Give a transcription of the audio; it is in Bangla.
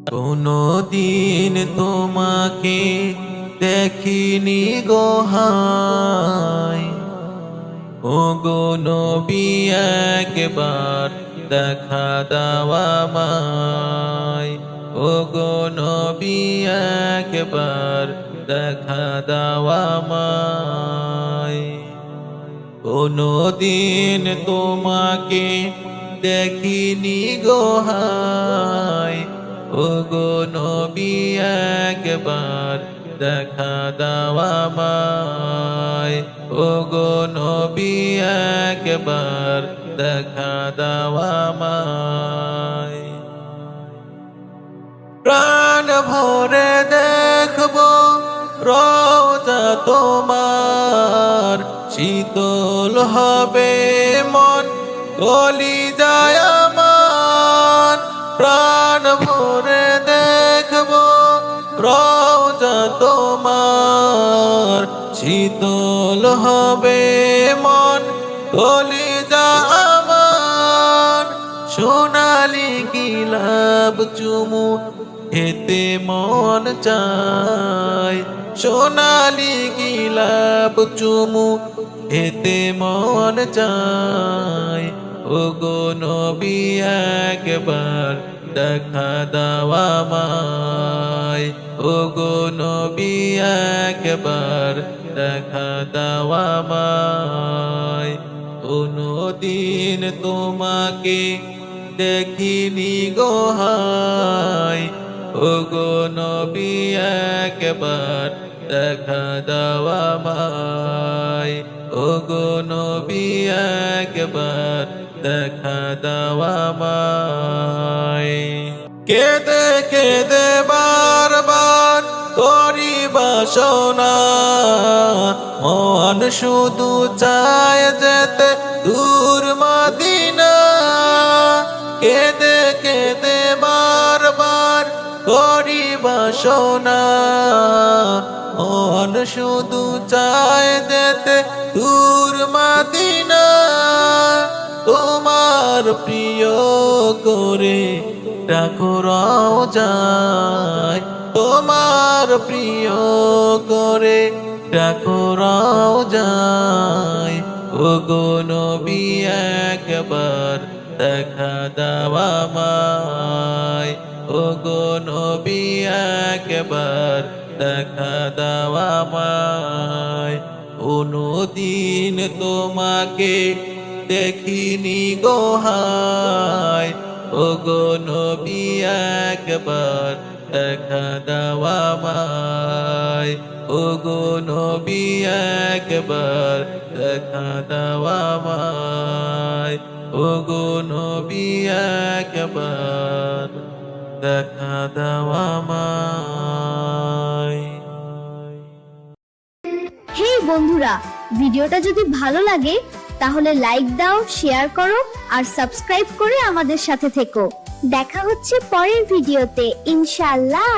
কোনো দিন তোমাকে দেখিনি গো হায়, ওগো নবী একবার দেখা দাও আমায়, ওগো নবী একবার দেখা দাও আমায়। কোনো দিন তোমাকে দেখিনি গো হায়, ওগো নবী একবার দেখা দাও আমায়, ওগো নবী একবার দেখা দাও আমায়। প্রাণ ভরে দেখবো রওজা তোমার, শীতল হবে মন কলিজায় আমার। প্রাণ ভরে দেখবো রওজা তোমার, শীতল হবে মন কলিজা আমার। সোনালি গিলাপ চুমু খেতে মন চায়, সোনালি গিলাপ চুমু খেতে মন চায়। ওগো নবী একবার দেখা দাও আমায়, ওগো নবী একবার দেখা দাও আমায়। কোনো দিন তোমাকে দেখিনি গো হায়, ওগো নবী একবার দেখা দাও আমায়, ওগো নবী একবার দেখা দাও আমায়। কেঁদে কেঁদে বারবার করি বাসনা, মন শুধু চায় যেতে দূর মদিনা। কেঁদে কেঁদে বারবার করি বাসনা, মন শুধু চায় যেতে দূর মদিনা। তোমার প্রিয় করে ডাকো রওজায়, তোমার প্রিয় করে ডাকো রওজায়। ওগো নবী একবার দেখা দাও আমায়, ওগো নবী একবার দেখা দাও আমায়। কোনো দিন তোমাকে দেখিনি গো হায়, ওগো নবী একবার দেখা দাও আমায়, ওগো নবী একবার দেখা দাও আমায়, ওগো নবী একবার দেখা দাও আমায়। হে বন্ধুরা, ভিডিওটা যদি ভালো লাগে তাহলে লাইক দাও, শেয়ার করো আর সাবস্ক্রাইব করে আমাদের সাথে থেকো। দেখা হচ্ছে পরের ভিডিওতে ইনশাআল্লাহ।